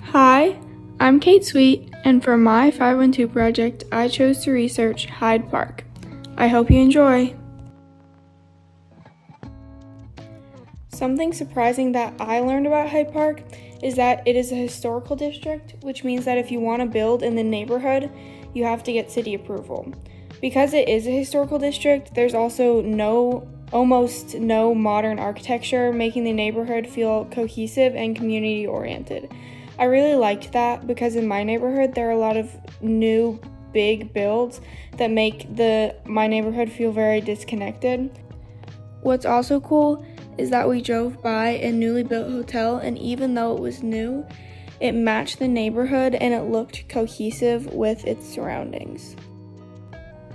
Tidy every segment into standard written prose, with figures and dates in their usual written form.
Hi, I'm Kate Sweet, and for my 512 project, I chose to research Hyde Park. I hope you enjoy. Something surprising that I learned about Hyde Park is that it is a historical district, which means that if you want to build in the neighborhood, you have to get city approval. Because it is a historical district, there's also almost no modern architecture, making the neighborhood feel cohesive and community oriented. I really liked that because in my neighborhood there are a lot of new big builds that make my neighborhood feel very disconnected. What's also cool is that we drove by a newly built hotel, and even though it was new, it matched the neighborhood and it looked cohesive with its surroundings.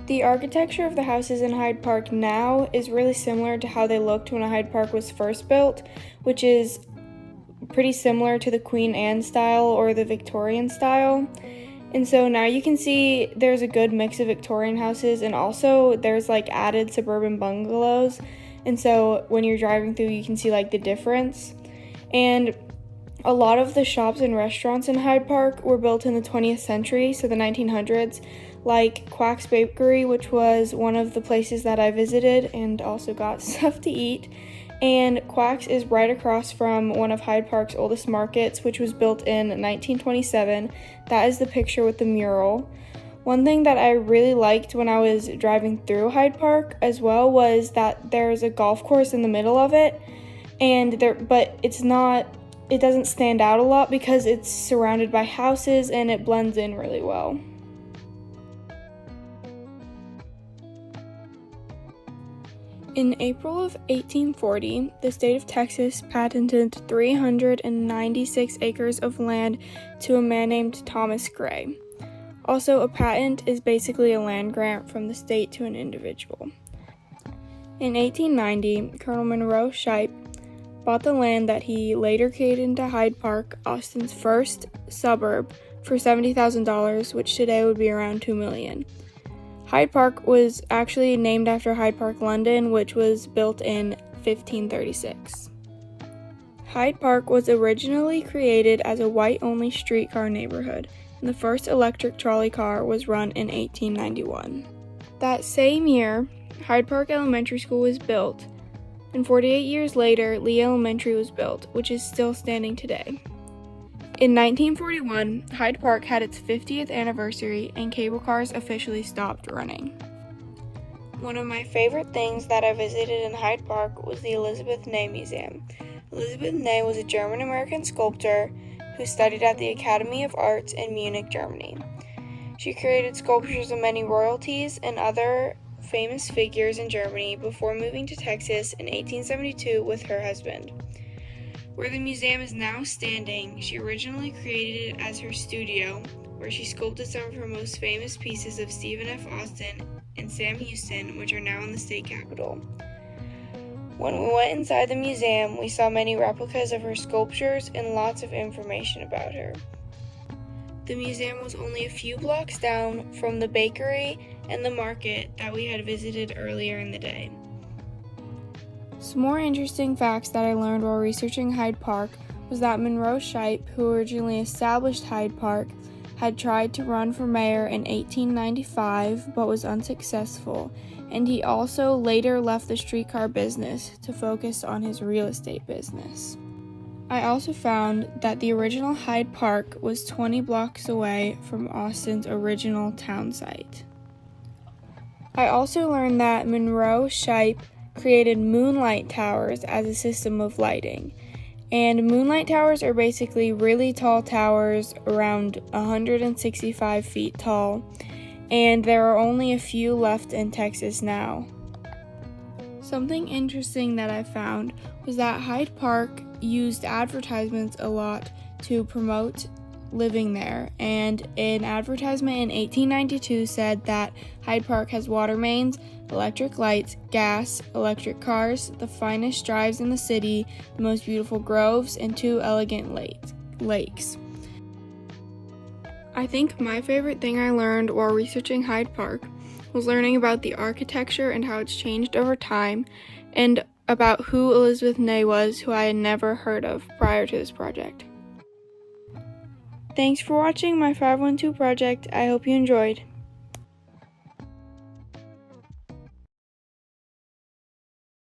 The architecture of the houses in Hyde Park now is really similar to how they looked when Hyde Park was first built, which is pretty similar to the Queen Anne style or the Victorian style. And so now you can see there's a good mix of Victorian houses, and also there's added suburban bungalows. And so when you're driving through, you can see the difference. And a lot of the shops and restaurants in Hyde Park were built in the 20th century, so the 1900s, like Quack's Bakery, which was one of the places that I visited and also got stuff to eat. And Quack's is right across from one of Hyde Park's oldest markets, which was built in 1927. That is the picture with the mural. One thing that I really liked when I was driving through Hyde Park as well was that there's a golf course in the middle of it, but it doesn't stand out a lot because it's surrounded by houses and it blends in really well. In April of 1840, the state of Texas patented 396 acres of land to a man named Thomas Gray. Also, a patent is basically a land grant from the state to an individual. In 1890, Colonel Monroe Shipe bought the land that he later created into Hyde Park, Austin's first suburb, for $70,000, which today would be around $2 million. Hyde Park was actually named after Hyde Park, London, which was built in 1536. Hyde Park was originally created as a white-only streetcar neighborhood, and the first electric trolley car was run in 1891. That same year, Hyde Park Elementary School was built, and 48 years later, Lee Elementary was built, which is still standing today. In 1941, Hyde Park had its 50th anniversary and cable cars officially stopped running. One of my favorite things that I visited in Hyde Park was the Elizabeth Ney Museum. Elizabeth Ney was a German-American sculptor who studied at the Academy of Arts in Munich, Germany. She created sculptures of many royalties and other famous figures in Germany before moving to Texas in 1872 with her husband. Where the museum is now standing, she originally created it as her studio, where she sculpted some of her most famous pieces of Stephen F. Austin and Sam Houston, which are now in the state capitol. When we went inside the museum, we saw many replicas of her sculptures and lots of information about her. The museum was only a few blocks down from the bakery and the market that we had visited earlier in the day. Some more interesting facts that I learned while researching Hyde Park was that Monroe Shipe, who originally established Hyde Park, had tried to run for mayor in 1895 but was unsuccessful, and he also later left the streetcar business to focus on his real estate business. I also found that the original Hyde Park was 20 blocks away from Austin's original town site. I also learned that Monroe Shipe created moonlight towers as a system of lighting. And moonlight towers are basically really tall towers around 165 feet tall, and there are only a few left in Texas now. Something interesting that I found was that Hyde Park used advertisements a lot to promote living there, and an advertisement in 1892 said that Hyde Park has water mains, electric lights, gas, electric cars, the finest drives in the city, the most beautiful groves, and 2 elegant lakes. I think my favorite thing I learned while researching Hyde Park was learning about the architecture and how it's changed over time, and about who Elizabeth Ney was, who I had never heard of prior to this project. Thanks for watching my 512 project. I hope you enjoyed.